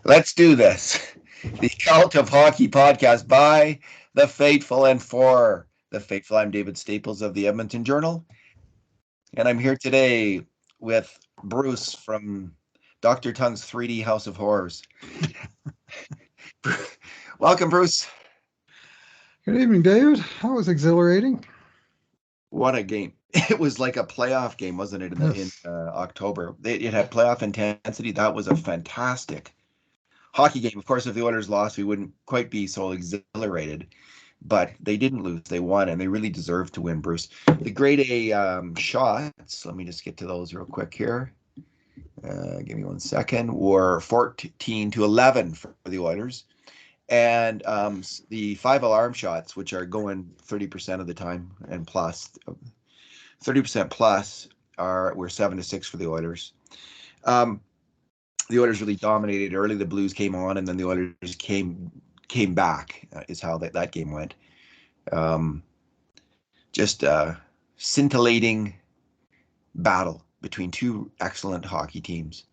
Let's do this. The Cult of Hockey podcast by the faithful and for the faithful. I'm David Staples of the Edmonton Journal, and I'm here today with Bruce from Dr. Tongue's 3D House of Horrors. Welcome, Bruce. Good evening, David. That was exhilarating. What a game. It was like a playoff game, wasn't it, in Yes. October? It had playoff intensity. That was a fantastic hockey game. Of course, if the Oilers lost, we wouldn't quite be so exhilarated. But they didn't lose. They won, and they really deserved to win, Bruce. The grade A shots, let me just get to those real quick here. Give me 1 second. Were 14-11 for the Oilers. And the 5 alarm shots, which are going 30% of the time and plus, 30% plus, were 7-6 for the Oilers. The Oilers really dominated early. The Blues came on, and then the Oilers came back. Is how that game went. Just a scintillating battle between two excellent hockey teams.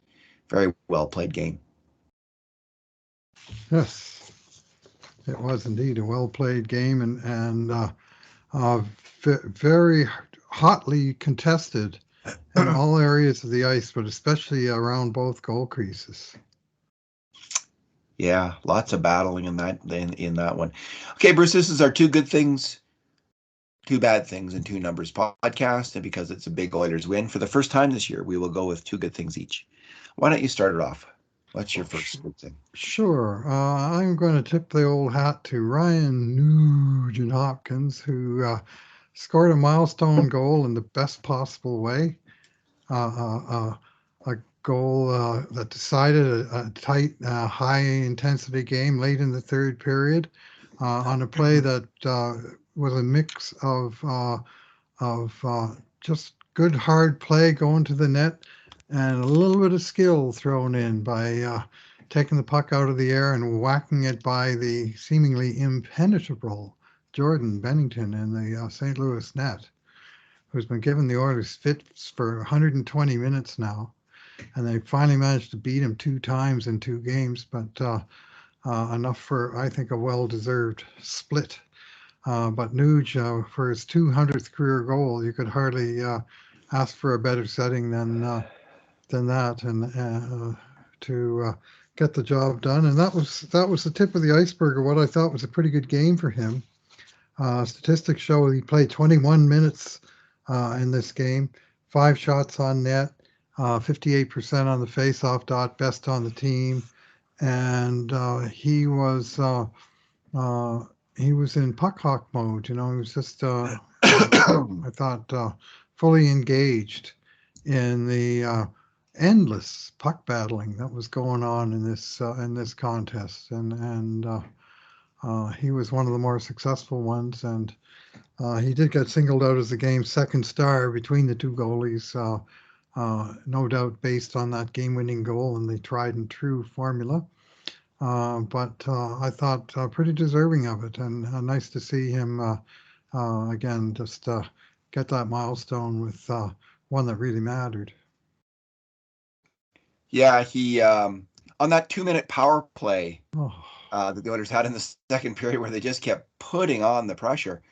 Very well played game. Yes, it was indeed a well-played game and very hotly contested in all areas of the ice, but especially around both goal creases. Yeah, lots of battling in that one. Okay, Bruce, this is our two good things, two bad things, and two numbers podcast, and because it's a big Oilers win for the first time this year, we will go with two good things each. Why don't you start it off? What's your first good thing? Sure. I'm going to tip the old hat to Ryan Nugent-Hopkins, who scored a milestone goal in the best possible way. A goal that decided a tight, high-intensity game late in the third period on a play that was a mix of just good, hard play going to the net and a little bit of skill thrown in by taking the puck out of the air and whacking it by the seemingly impenetrable Jordan Bennington in the St. Louis net, who's been giving the Oilers fits for 120 minutes now. And they finally managed to beat him 2 times in 2 games, but enough for, I think, a well-deserved split. But Nuge, for his 200th career goal, you could hardly ask for a better setting than that, and to get the job done. And that was the tip of the iceberg of what I thought was a pretty good game for him. Statistics show he played 21 minutes in this game, 5 shots on net, 58% on the face-off dot, best on the team, and he was in puck hawk mode. He was just I thought fully engaged in the endless puck battling that was going on in this contest, and he was one of the more successful ones, and he did get singled out as the game's second star between the two goalies, no doubt based on that game-winning goal and the tried and true formula. But I thought pretty deserving of it, and nice to see him again just get that milestone with one that really mattered. Yeah, he on that 2-minute power play Oh. That the Oilers had in the second period, where they just kept putting on the pressure.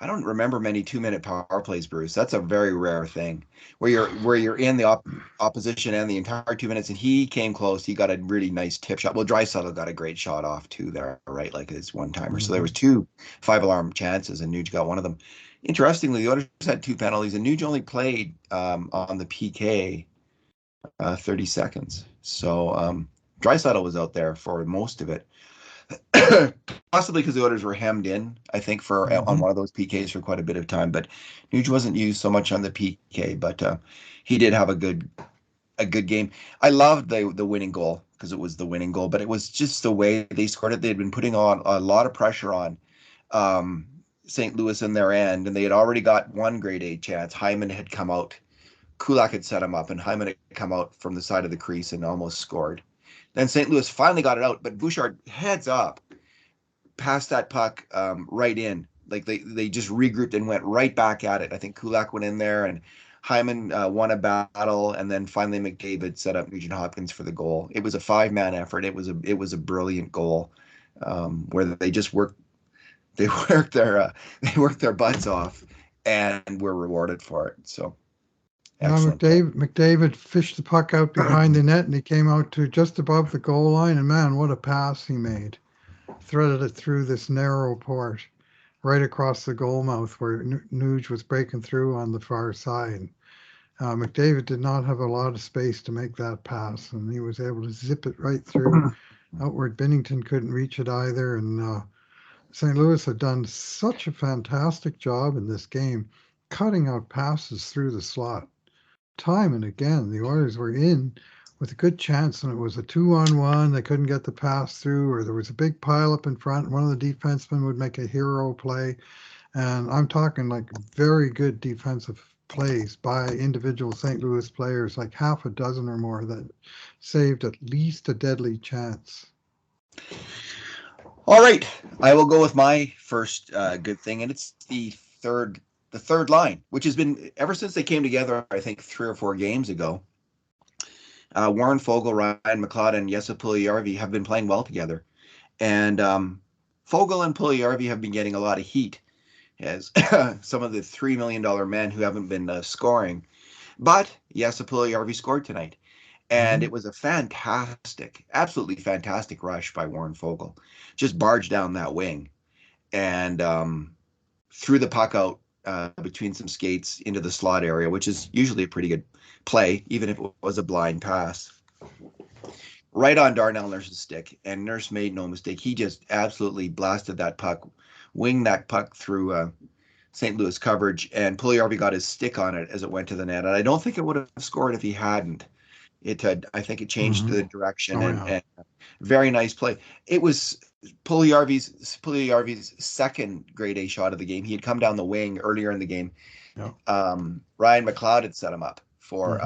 I don't remember many 2-minute power plays, Bruce. That's a very rare thing where you're in the opposition and the entire 2 minutes. And he came close. He got a really nice tip shot. Well, Draisaitl got a great shot off too there, right? Like his one timer. So there was 2 5-alarm chances, and Nuge got one of them. Interestingly, the Oilers had 2 penalties, and Nuge only played on the PK 30 seconds. So Draisaitl was out there for most of it. Possibly because the Oilers were hemmed in, I think, on one of those PKs for quite a bit of time. But Nuge wasn't used so much on the PK, but he did have a good game. I loved the winning goal because it was the winning goal, but it was just the way they scored it. They had been putting on a lot of pressure on St. Louis in their end, and they had already got one grade A chance. Hyman had come out. Kulak had set him up, and Hyman had come out from the side of the crease and almost scored. Then St. Louis finally got it out, but Bouchard heads up, passed that puck right in. Like they just regrouped and went right back at it. I think Kulak went in there, and Hyman won a battle, and then finally McDavid set up Nugent-Hopkins for the goal. It was a five-man effort. It was a brilliant goal, where they just they worked they worked their butts off and were rewarded for it. So Now excellent play. McDavid fished the puck out behind the net and he came out to just above the goal line. And man, what a pass he made. Threaded it through this narrow port right across the goal mouth where Nuge was breaking through on the far side. McDavid did not have a lot of space to make that pass, and he was able to zip it right through outward. Binnington couldn't reach it either, and St. Louis had done such a fantastic job in this game, cutting out passes through the slot. Time and again, the Oilers were in with a good chance, and it was a 2-on-1. They couldn't get the pass through, or there was a big pileup in front. One of the defensemen would make a hero play, and I'm talking like very good defensive plays by individual St. Louis players, like half a dozen or more that saved at least a deadly chance. All right, I will go with my first good thing, and it's the third line, which has been ever since they came together. I think 3 or 4 games ago. Warren Foegele, Ryan McLeod, and Jesse Puljujärvi have been playing well together, and Foegele and Puljujärvi have been getting a lot of heat as some of the $3 million men who haven't been scoring. But Jesse Puljujärvi scored tonight, and it was a fantastic, absolutely fantastic rush by Warren Foegele. Just barged down that wing and threw the puck out between some skates into the slot area, which is usually a pretty good play, even if it was a blind pass. Right on Darnell Nurse's stick, and Nurse made no mistake. He just absolutely blasted that puck, winged that puck through St. Louis coverage, and Puljujärvi got his stick on it as it went to the net. And I don't think it would have scored if he hadn't. I think it changed the direction, and very nice play. It was Puljujärvi's second grade A shot of the game. He had come down the wing earlier in the game. Ryan McLeod had set him up for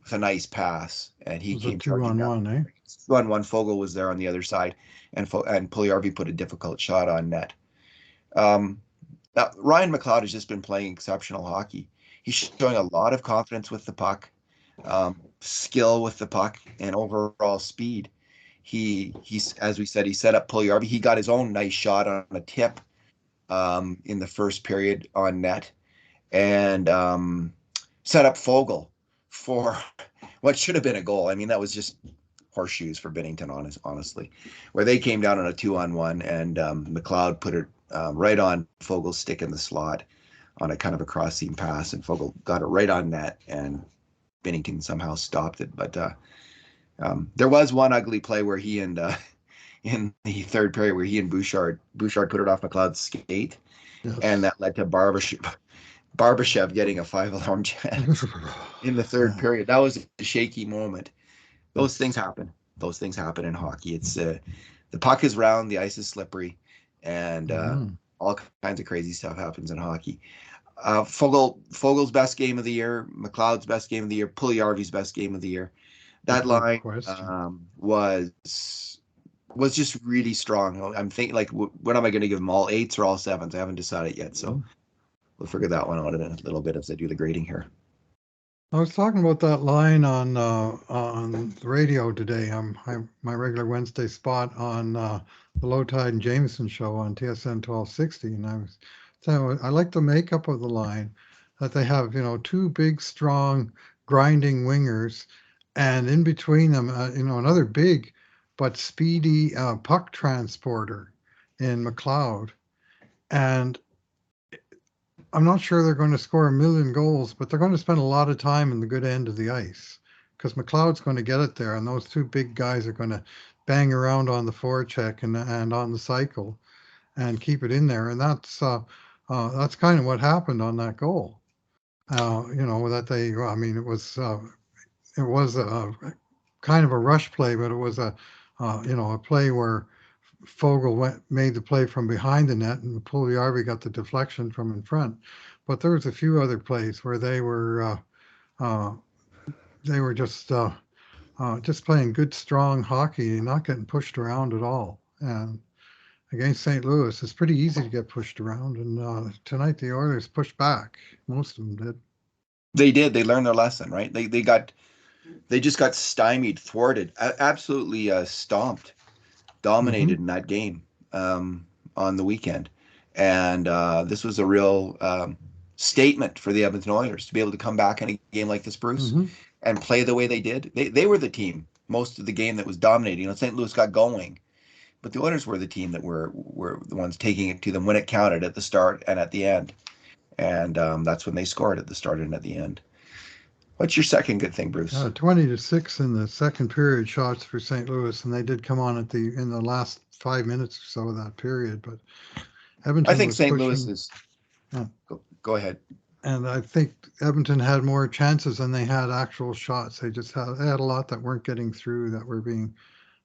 with a nice pass, and he came charging down. 2-on-1, 2-on-1. Foegele was there on the other side, and Puljujärvi put a difficult shot on net. Now, Ryan McLeod has just been playing exceptional hockey. He's showing a lot of confidence with the puck, skill with the puck, and overall speed. He's as we said, he set up Puljujärvi. He got his own nice shot on a tip in the first period on net, and set up Foegele for what should have been a goal. I mean, that was just horseshoes for Binnington, honestly, where they came down on a 2-on-1, and McLeod put it right on Fogel's stick in the slot on a kind of a cross-seam pass, and Foegele got it right on net, and Binnington somehow stopped it. But there was one ugly play where he and in the third period where he and Bouchard put it off McLeod's skate, and that led to Barbashev getting a 5-alarm chance in the third period. That was a shaky moment. Those things happen. Those things happen in hockey. It's the puck is round, the ice is slippery, and all kinds of crazy stuff happens in hockey. Fogel's best game of the year, McLeod's best game of the year, Puljujärvi's best game of the year. That line was just really strong. I'm thinking, like, when am I going to give them all 8s or all 7s? I haven't decided yet, so we'll figure that one out in a little bit as I do the grading here. I was talking about that line on the radio today. My regular Wednesday spot on the Low Tide and Jameson show on TSN 1260, and I was saying I like the makeup of the line, that they have 2 big, strong, grinding wingers, and in between them, another big but speedy puck transporter in McLeod, and I'm not sure they're going to score a million goals, but they're going to spend a lot of time in the good end of the ice, because McLeod's going to get it there, and those 2 big guys are going to bang around on the forecheck and on the cycle and keep it in there. And that's kind of what happened on that goal. It was a kind of a rush play, but it was a play where Foegele made the play from behind the net, and Puljujärvi got the deflection from in front. But there was a few other plays where they were just playing good, strong hockey and not getting pushed around at all. And against St. Louis, it's pretty easy to get pushed around. And tonight the Oilers pushed back. Most of them did. They did. They learned their lesson, right? They just got stymied, thwarted, absolutely stomped, Hmm. dominated in that game on the weekend. And this was a real statement for the Edmonton Oilers to be able to come back in a game like this, Bruce, Hmm. and play the way they did. They were the team most of the game that was dominating. St. Louis got going, but the Oilers were the team that were the ones taking it to them when it counted at the start and at the end. And that's when they scored at the start and at the end. What's your second good thing, Bruce? 20-6 in the second period shots for St. Louis, and they did come on in the last 5 minutes or so of that period. But I Edmonton think was St. Louis pushing, is. uh, Go ahead. and I think Edmonton had more chances than they had actual shots. They had a lot that weren't getting through, that were being,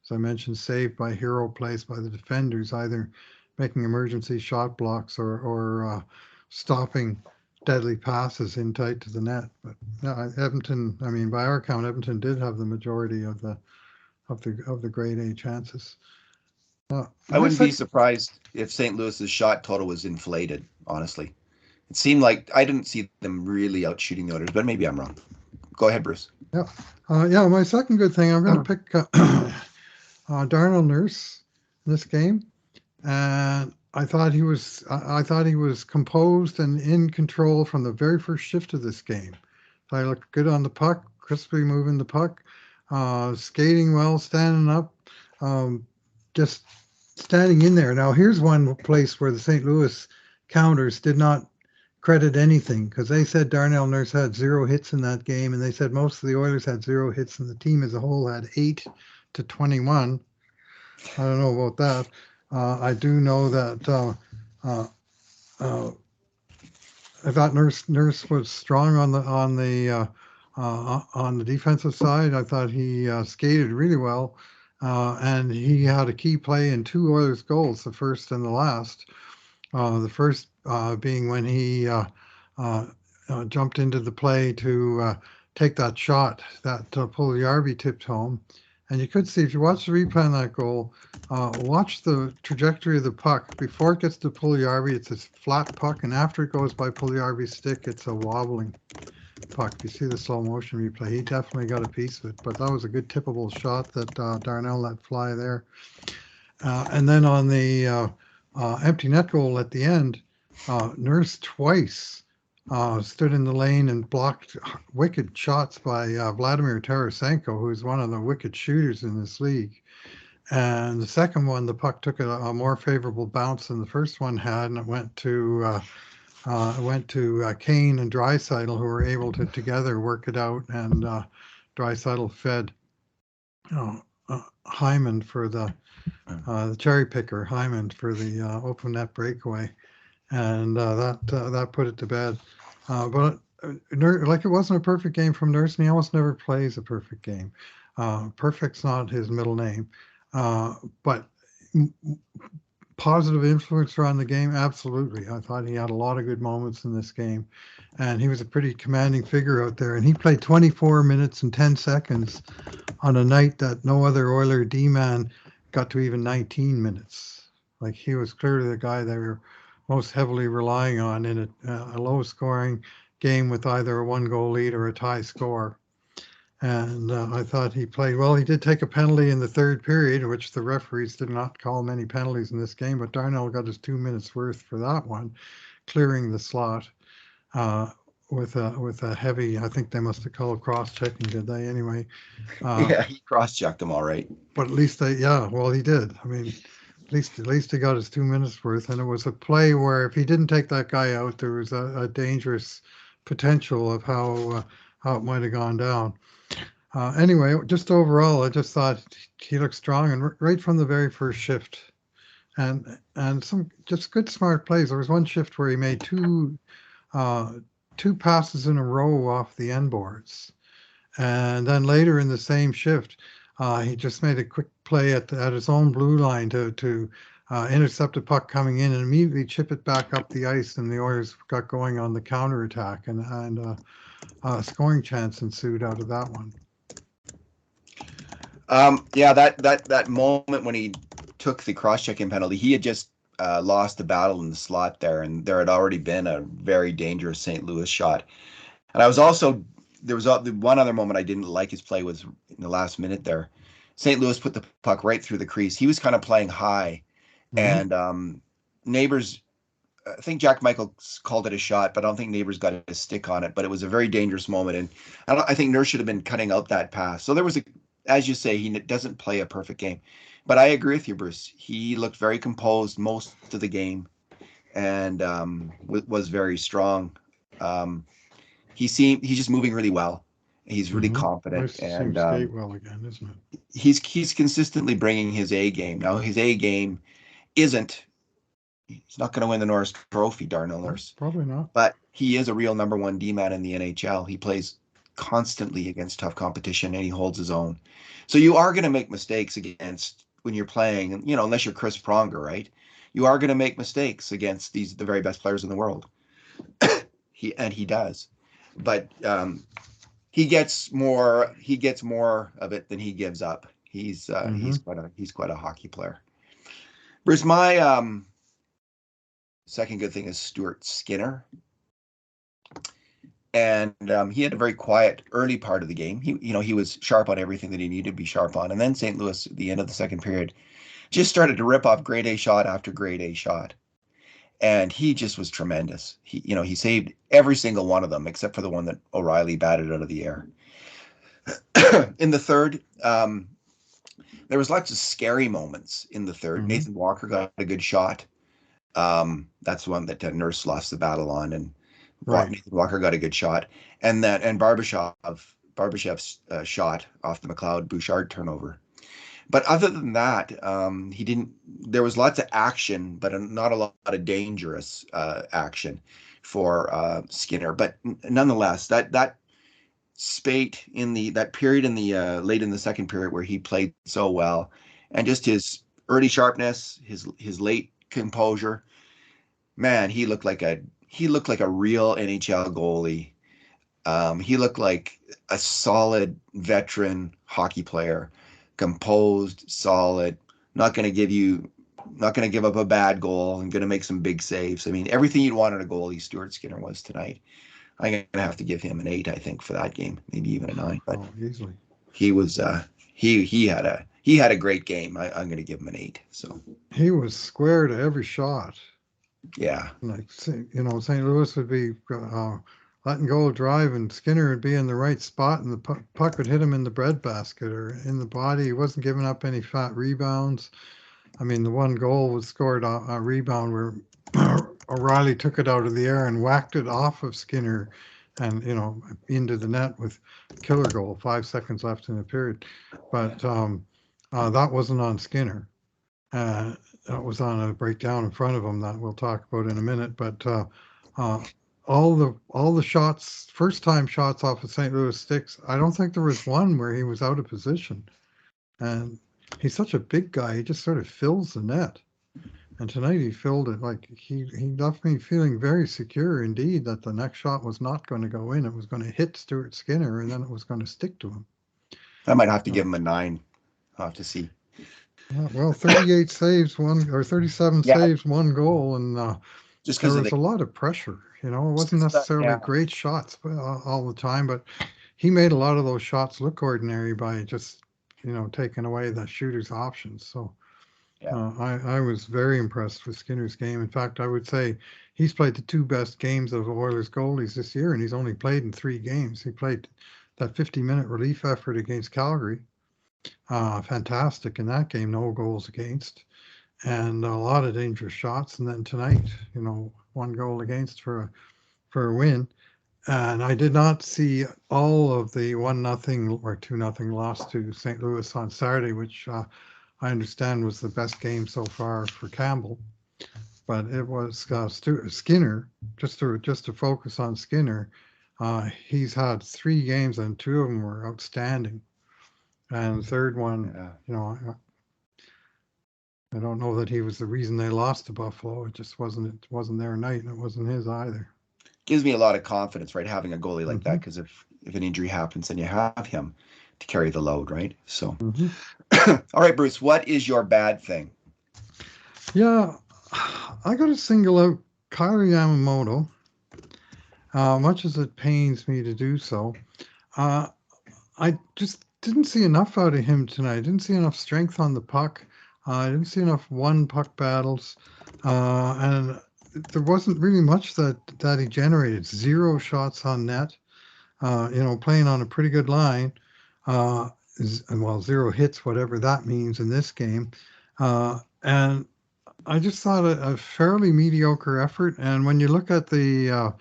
as I mentioned, saved by hero plays by the defenders, either making emergency shot blocks or stopping deadly passes in tight to the net. But yeah, Edmonton. I mean, by our count, Edmonton did have the majority of the grade A chances. I My wouldn't be second, surprised if St. Louis's shot total was inflated, honestly. It seemed like I didn't see them really out shooting the Oilers, but maybe I'm wrong. Go ahead, Bruce. yeah, my second good thing. I'm going to pick Darnell Nurse in this game, and I thought he was composed and in control from the very first shift of this game. I looked good on the puck, crisply moving the puck, skating well, standing up, um, just standing in there. Now, here's one place where the St. Louis counters did not credit anything, because they said Darnell Nurse had 0 hits in that game, and they said most of the Oilers had 0 hits, and the team as a whole had 8-21. I don't know about that. I do know that uh, uh, I thought Nurse was strong on the defensive side. I thought he skated really well, and he had a key play in two Oilers goals, the first and the last. The first being when he uh, jumped into the play to take that shot that Puljujärvi tipped home. And you could see, if you watch the replay on that goal, watch the trajectory of the puck. Before it gets to Puljujärvi, it's a flat puck, and after it goes by Puljujärvi's stick, it's a wobbling puck. You see the slow motion replay. He definitely got a piece of it, but that was a good tippable shot that Darnell let fly there. And then on the empty net goal at the end, Nurse twice stood in the lane and blocked wicked shots by Vladimir Tarasenko, who's one of the wicked shooters in this league. And the second one, the puck took a more favorable bounce than the first one had, and it went to Kane and Draisaitl, who were able to together work it out, and Draisaitl fed Hyman for the cherry picker, Hyman, for the open net breakaway, and that put it to bed. But like, it wasn't a perfect game from Nurse, and he almost never plays a perfect game. Perfect's not his middle name, but positive influence around the game, absolutely. I thought he had a lot of good moments in this game, and he was a pretty commanding figure out there. And he played 24 minutes and 10 seconds on a night that no other Oiler D-man got to even 19 minutes. Like, he was clearly the guy they were most heavily relying on in a low-scoring game with either a one-goal lead or a tie score. And I thought he played well. He did take a penalty in the third period, which the referees did not call many penalties in this game, but Darnell got his 2 minutes worth for that one, clearing the slot uh, with a heavy. I think they must have called cross-checking, did they? Anyway, Yeah, he cross-checked him all right. but at least yeah, well, he did. I mean, at least he got his 2 minutes worth, and it was a play where if he didn't take that guy out, there was a dangerous potential of how it might have gone down. Anyway, just overall, I just thought he looked strong, and right from the very first shift, and some just good smart plays. There was one shift where he made two passes in a row off the end boards, and then later in the same shift, he just made a quick play at his own blue line to intercept a puck coming in and immediately chip it back up the ice, and the Oilers got going on the counterattack, and a scoring chance ensued out of that one. Yeah, that moment when he took the cross-checking penalty, he had just lost the battle in the slot there, and there had already been a very dangerous St. Louis shot. And I was also there was the one other moment I didn't like his play was in the last minute there. St. Louis put the puck right through the crease. He was kind of playing high, Mhm. and Neighbors. I think Jack Michael called it a shot, but I don't think Neighbors got a stick on it. But it was a very dangerous moment, and I think Nurse should have been cutting out that pass. So there was a, as you say, he doesn't play a perfect game, but I agree with you, Bruce. He looked very composed most of the game, and was very strong. Um, he's just moving really well. He's really confident, Nice to see him and skate well again, isn't it? he's consistently bringing his A game. Now his A game isn't. He's not going to win the Norris Trophy, Darnell No, Nurse, probably not. but he is a real number one D man in the NHL. He plays constantly against tough competition, and he holds his own. So you are going to make mistakes against when you're playing, unless you're Chris Pronger, right? You are going to make mistakes against the very best players in the world. He does, but he gets more of it than he gives up. He's Hmm. quite a hockey player. Bruce, my second good thing is Stuart Skinner, and he had a very quiet early part of the game. He was sharp on everything that he needed to be sharp on, and then St. Louis at the end of the second period just started to rip off grade A shot after grade A shot, and he just was tremendous. He saved every single one of them except for the one that O'Reilly batted out of the air. In the third, there was lots of scary moments in the third. Hmm. Nathan Walker got a good shot. That's one that Nurse lost the battle on, and Right. Nathan Walker got a good shot, and Barbashev's shot off the McLeod Bouchard turnover. But other than that, he didn't. There was lots of action, but not a lot of dangerous action for Skinner. But nonetheless, that spate in that period in the late in the second period where he played so well, and just his early sharpness, his late composure, man, he looked like a real NHL goalie. He looked like a solid veteran hockey player, composed, solid, not going to give you, not going to give up a bad goal, and going to make some big saves. I mean, everything you'd want in a goalie, Stuart Skinner was tonight. I'm going to have to give him an 8, I think, for that game, maybe even a 9. But Oh, easily. he was he had a great game. I'm going to give him an 8. So He was square to every shot. yeah, Like, St. Louis would be letting go of drive, and Skinner would be in the right spot, and the puck would hit him in the breadbasket or in the body. He wasn't giving up any fat rebounds. I mean, the one goal was scored on a rebound where O'Reilly took it out of the air and whacked it off of Skinner and, into the net with killer goal, 5 seconds left in the period. But that wasn't on Skinner. Uh, that was on a breakdown in front of him that we'll talk about in a minute. But uh, all the shots, first time shots off of St. Louis sticks, I don't think there was one where he was out of position. And he's such a big guy; he just sort of fills the net. And tonight he filled it like he left me feeling very secure indeed that the next shot was not going to go in. It was going to hit Stuart Skinner, and then it was going to stick to him. I might have to Uh, give him a 9. I'll have to see. yeah, well, 38 saves, one or 37 Yeah, saves, one goal, and just there because of was the a lot of pressure. It just wasn't 'cause of that, necessarily yeah. great shots all the time, but he made a lot of those shots look ordinary by just taking away the shooter's options. So Yeah. I was very impressed with Skinner's game. In fact, I would say he's played the two best games of Oilers goalies this year, and he's only played in 3 games. He played that 50-minute relief effort against Calgary. Fantastic in that game, no goals against, and a lot of dangerous shots. And then tonight, one goal against for a win. And I did not see all of the 1-0 or 2-0 loss to St. Louis on Saturday, which I understand was the best game so far for Campbell. But it was Skinner. Just to focus on Skinner, he's had 3 games and 2 of them were outstanding. And the third one, Yeah. I don't know that he was the reason they lost to Buffalo. It wasn't their night, and it wasn't his either. Gives me a lot of confidence, right, having a goalie like that, Hmm. because if an injury happens, then you have him to carry the load, right? So, Hmm. all right, Bruce, what is your bad thing? Yeah, I got to single out Kyler Yamamoto. much as it pains me to do so. Uh, I just didn't see enough out of him tonight. I didn't see enough strength on the puck. I didn't see enough one puck battles, and there wasn't really much that he generated. Zero shots on net. Playing on a pretty good line. Uh, well, zero hits, whatever that means in this game. And I just thought a fairly mediocre effort. And when you look at the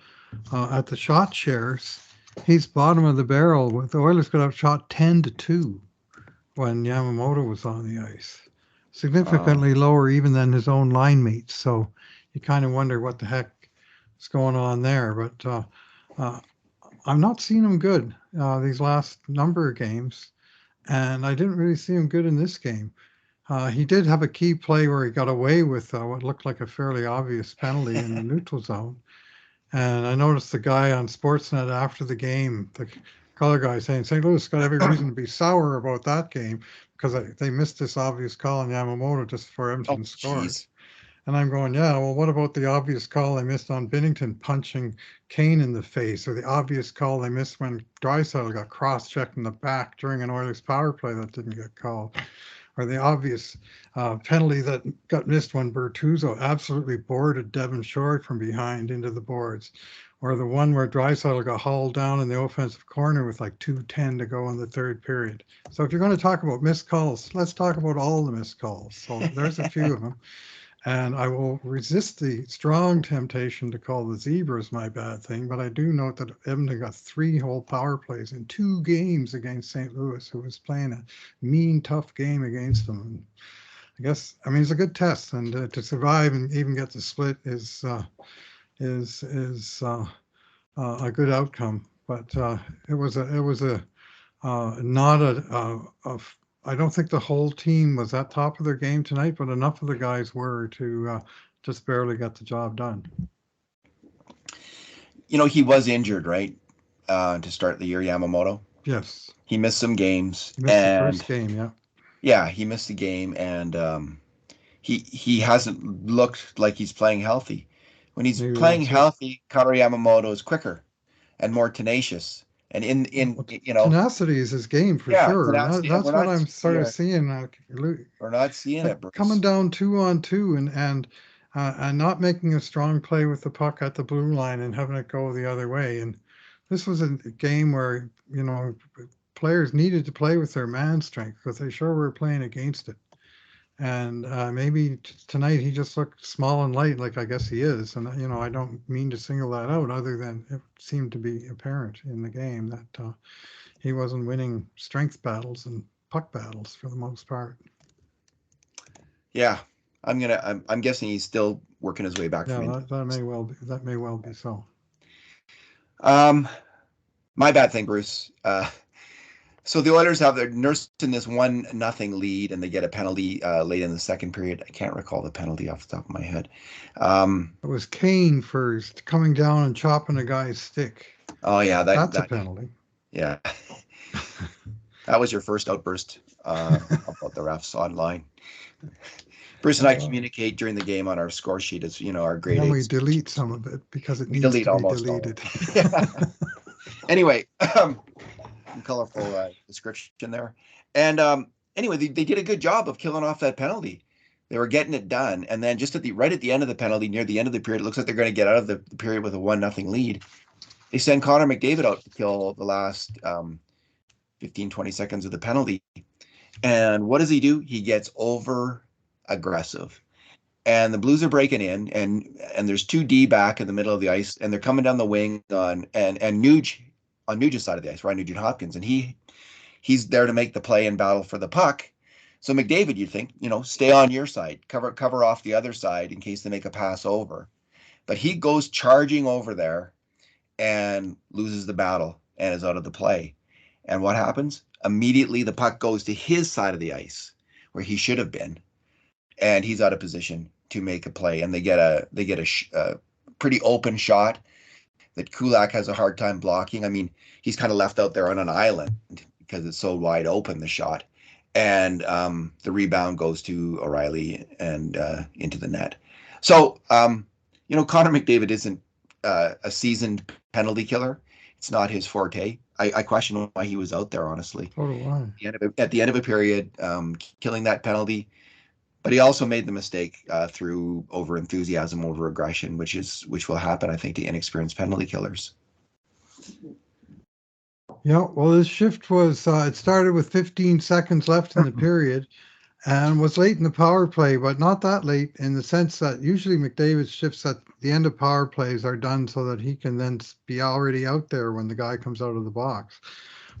shot shares, he's bottom of the barrel. With the Oilers could have shot 10-2 when Yamamoto was on the ice, significantly lower even than his own line mates. So you kind of wonder what the heck is going on there. But I'm not seeing him good these last number of games, and I didn't really see him good in this game. He did have a key play where he got away with what looked like a fairly obvious penalty in the neutral zone. And I noticed the guy on Sportsnet after the game, the color guy, saying St. Louis got every reason to be sour about that game because they missed this obvious call on Yamamoto just before Edmonton scored. Jeez. And I'm going, yeah, well, what about the obvious call they missed on Binnington punching Kane in the face, or the obvious call they missed when Draisaitl got cross-checked in the back during an Oilers power play that didn't get called, or the obvious penalty that got missed when Bertuzzo absolutely boarded Devon Short from behind into the boards, or the one where Draisaitl got hauled down in the offensive corner with like 2:10 to go in the third period. So if you're going to talk about missed calls, let's talk about all the missed calls. So there's a few of them. And I will resist the strong temptation to call the Zebras my bad thing, but I do note that Edmonton got 3 whole power plays in 2 games against St. Louis, who was playing a mean, tough game against them. And I guess, I mean, it's a good test, and to survive and even get the split is a good outcome. But it was not a I don't think the whole team was at top of their game tonight, but enough of the guys were to just barely get the job done. He was injured, right? To start the year, Yamamoto. Yes. He missed some games. He missed the first game, yeah. Yeah, he missed the game, and he hasn't looked like he's playing healthy. When he's playing healthy, Kari Yamamoto is quicker and more tenacious. And tenacity is his game for sure. That's what I'm sort of seeing. We're not seeing it, Bruce. Coming down 2-on-2 and not making a strong play with the puck at the blue line and having it go the other way. And this was a game where players needed to play with their man strength because they sure were playing against it. And maybe tonight he just looked small and light, like I guess he is. And, I don't mean to single that out other than it seemed to be apparent in the game that he wasn't winning strength battles and puck battles for the most part. Yeah, I'm guessing he's still working his way back. Yeah, that may well be so. My bad thing, Bruce. So the Oilers have their Nurse in this 1-0 lead, and they get a penalty late in the second period. I can't recall the penalty off the top of my head. It was Kane first, coming down and chopping a guy's stick. Oh yeah, that's a penalty. Yeah, that was your first outburst about the refs online. Bruce and I communicate during the game on our score sheet. It's our grade. And we delete some of it because it needs to be deleted. Anyway. Colorful description there. And anyway, they did a good job of killing off that penalty. They were getting it done. And then just right at the end of the penalty, near the end of the period, it looks like they're going to get out of the period with a 1-0 lead. They send Connor McDavid out to kill the last 15, 20 seconds of the penalty. And what does he do? He gets over aggressive. And the Blues are breaking in, and there's 2D back in the middle of the ice, and they're coming down the wing on Nugent's side of the ice, right? Nugent-Hopkins, and he's there to make the play and battle for the puck. So McDavid, you think, stay on your side, cover off the other side in case they make a pass over. But he goes charging over there and loses the battle and is out of the play. And what happens? Immediately the puck goes to his side of the ice where he should have been, and he's out of position to make a play. And they get a pretty open shot that Kulak has a hard time blocking. I mean, he's kind of left out there on an island because it's so wide open, the shot. And the rebound goes to O'Reilly and into the net. So, Connor McDavid isn't a seasoned penalty killer. It's not his forte. I question why he was out there, honestly. So do I. At the end of a period, killing that penalty. But he also made the mistake through over enthusiasm, over aggression, which will happen, I think, to inexperienced penalty killers. Yeah, well, this shift was, it started with 15 seconds left in the period and was late in the power play, but not that late in the sense that usually McDavid's shifts at the end of power plays are done so that he can then be already out there when the guy comes out of the box.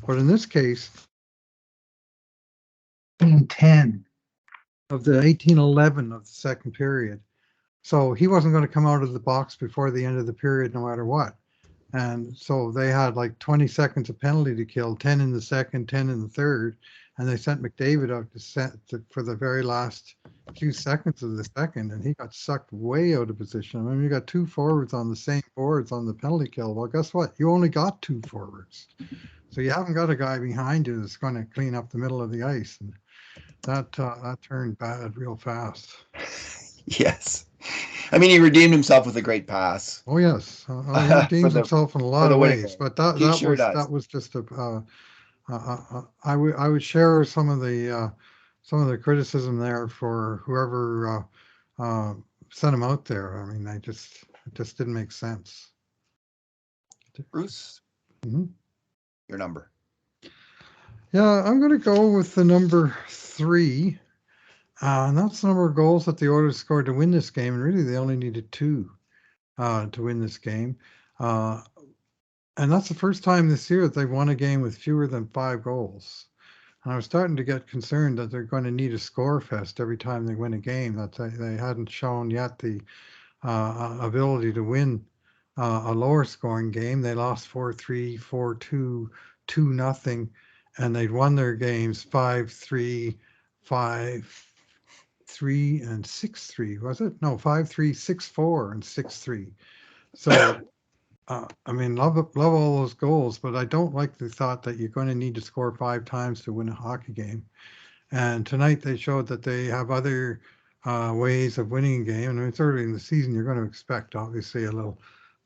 But in this case, 10 of the 18:11 of the second period. So he wasn't going to come out of the box before the end of the period, no matter what. And so they had like 20 seconds of penalty to kill, 10 in the second, 10 in the third. And they sent McDavid out for the very last few seconds of the second, and he got sucked way out of position. I mean, you got two forwards on the same boards on the penalty kill. Well, guess what? You only got two forwards. So you haven't got a guy behind you that's going to clean up the middle of the ice. And that turned bad real fast. Yes. I mean, he redeemed himself with a great pass. Oh yes, he redeems himself in a lot of ways, but that was just a. I would share some of the criticism there for whoever sent him out there. I mean, it just didn't make sense. Bruce, your number. Yeah, I'm going to go with the number 3. And that's the number of goals that the Oilers scored to win this game. And really, they only needed 2 to win this game. And that's the first time this year that they've won a game with fewer than 5 goals. And I was starting to get concerned that they're going to need a score fest every time they win a game, that they hadn't shown yet the ability to win a lower scoring game. They lost 4-3, 4-2, 2-0, and they'd won their games 5-3, 5-3, and 6-3, was it? No, 5-3, 6-4, and 6-3. So, I mean, love all those goals, but I don't like the thought that you're going to need to score 5 times to win a hockey game. And tonight they showed that they have other ways of winning a game. And it's early in the season, you're going to expect, obviously, a little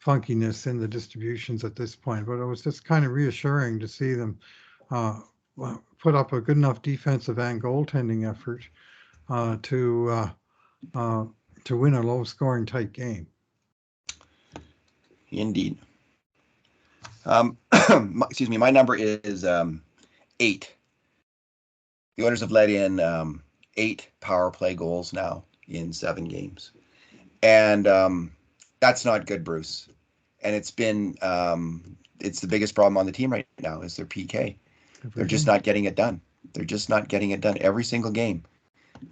funkiness in the distributions at this point. But it was just kind of reassuring to see them put up a good enough defensive and goaltending effort to win a low-scoring tight game. Indeed. Excuse me. My number is 8. The Oilers have let in 8 power play goals now in 7 games, and that's not good, Bruce. And it's been it's the biggest problem on the team right now is their PK. They're just not getting it done. They're just not getting it done every single game.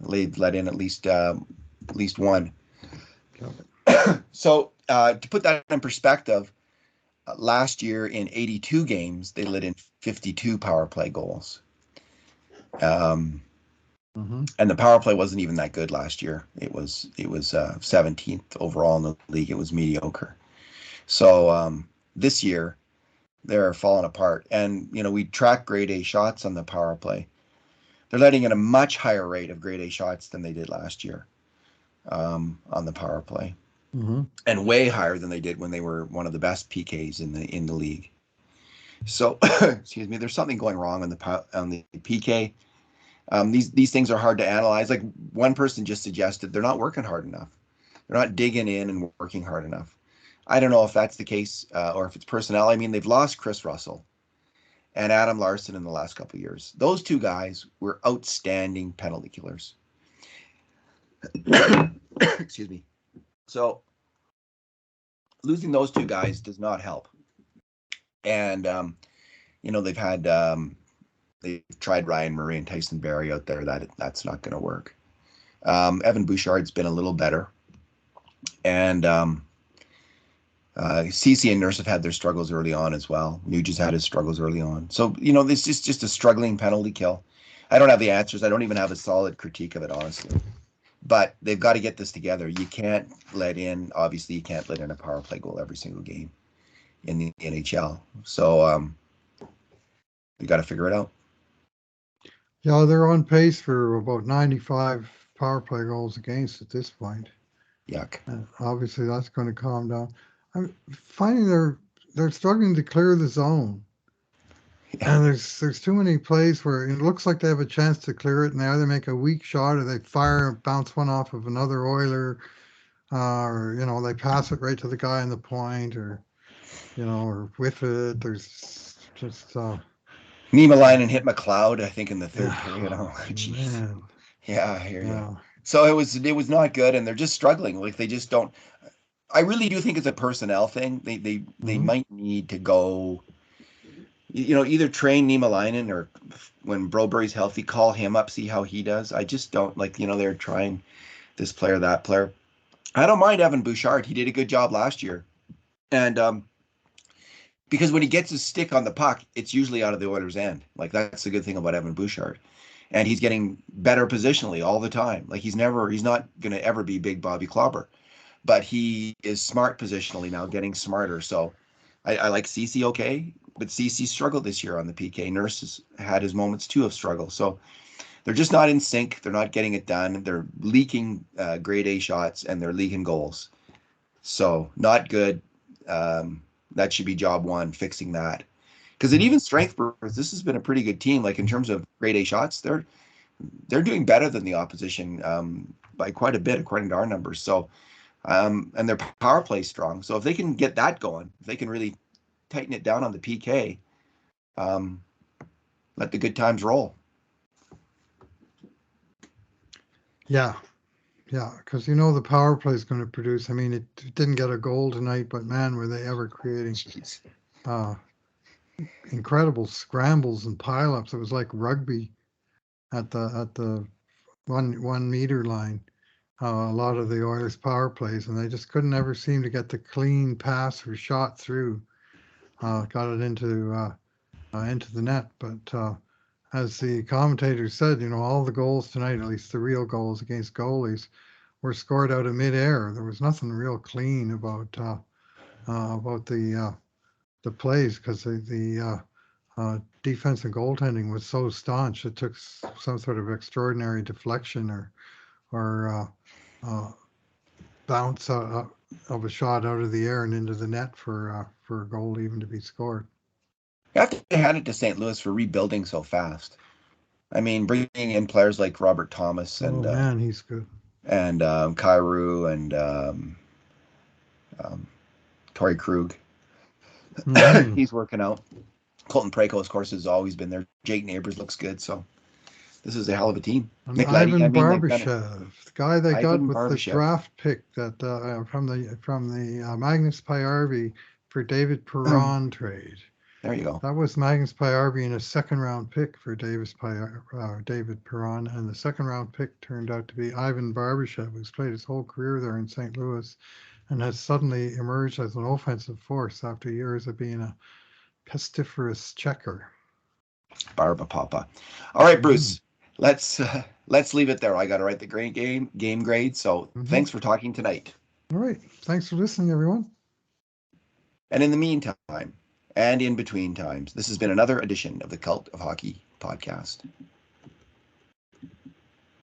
They've let in at least 1. So to put that in perspective, last year in 82 games, they let in 52 power play goals. And the power play wasn't even that good last year. It was 17th overall in the league. It was mediocre. So this year they're falling apart. And we track grade A shots on the power play. They're letting in a much higher rate of grade A shots than they did last year on the power play. And way higher than they did when they were one of the best PKs in the league. So, excuse me, there's something going wrong on the PK. These things are hard to analyze. Like one person just suggested, they're not working hard enough. They're not digging in and working hard enough. I don't know if that's the case or if it's personnel. I mean, they've lost Chris Russell and Adam Larson in the last couple of years. Those 2 guys were outstanding penalty killers. Excuse me. So losing those 2 guys does not help. And, they've had, they've tried Ryan Murray and Tyson Barrie out there. That's not going to work. Evan Bouchard's been a little better. And Ceci and Nurse have had their struggles early on as well. Nugent's had his struggles early on. So, this is just a struggling penalty kill. I don't have the answers. I don't even have a solid critique of it, honestly. But they've got to get this together. You can't obviously you can't let in a power play goal every single game in the NHL. So you got to figure it out. Yeah, they're on pace for about 95 power play goals against at this point. Yuck. And obviously, that's going to calm down. I'm finding they're struggling to clear the zone. Yeah. And there's too many plays where it looks like they have a chance to clear it, and they either make a weak shot or they fire and bounce one off of another Oiler, or they pass it right to the guy in the point, or or whiff it. There's just Niemelainen hit McLeod, I think, in the third yeah, period. Oh, oh, jeez. man, Yeah, I hear you. yeah. So it was not good, and they're just struggling. Like they just don't. I really do think it's a personnel thing. They Hmm. might need to go. Either train Niemelainen or when Broberry's healthy, call him up, see how he does. I just don't like. They're trying this player, that player. I don't mind Evan Bouchard. He did a good job last year, and because when he gets his stick on the puck, it's usually out of the Oilers' end. Like that's the good thing about Evan Bouchard, and he's getting better positionally all the time. Like he's not going to ever be Big Bobby Clobber, but he is smart positionally now, getting smarter. So I like CC okay, but CC struggled this year on the PK. Nurse has had his moments too of struggle. So they're just not in sync. They're not getting it done. They're leaking grade A shots and they're leaking goals. So not good. That should be job one, fixing that. Because at even strength, this has been a pretty good team. Like in terms of grade A shots, they're doing better than the opposition by quite a bit, according to our numbers. So and their power play strong. So if they can get that going, if they can really tighten it down on the PK, um, let the good times roll. Yeah, yeah, because the power play is going to produce. I mean, it didn't get a goal tonight, but man, were they ever creating Jeez. uh, incredible scrambles and pileups. It was like rugby at the 1 meter line. A lot of the Oilers' power plays, and they just couldn't ever seem to get the clean pass or shot through. Got it into the net, but as the commentator said, all the goals tonight, at least the real goals against goalies, were scored out of midair. There was nothing real clean about the plays because defense and goaltending was so staunch. It took some sort of extraordinary deflection or uh, bounce of a shot out of the air and into the net for a goal even to be scored. You have to hand it to St. Louis for rebuilding so fast. I mean, bringing in players like Robert Thomas Oh and man, he's good. Kyrou and um, Torrey Krug. Hmm. He's working out. Colton Preco, of course, has always been there. Jake Neighbors looks good. So this is a hell of a team. And McLeody, I Ivan mean, they've done it. Barbashev, the guy they got Ivan with the Barbashev. draft pick that from the Magnus Pyarvi for David Perron trade. There you go. That was Magnus Pyarvi and a second round pick for David Perron, and the second round pick turned out to be Ivan Barbashev, who's played his whole career there in St. Louis and has suddenly emerged as an offensive force after years of being a pestiferous checker. Barba Papa. All right, Mm-hmm. Bruce. Let's leave it there. I got to write the game grade. So Mm-hmm. thanks for talking tonight. All right. Thanks for listening, everyone. And in the meantime, and in between times, this has been another edition of the Cult of Hockey podcast.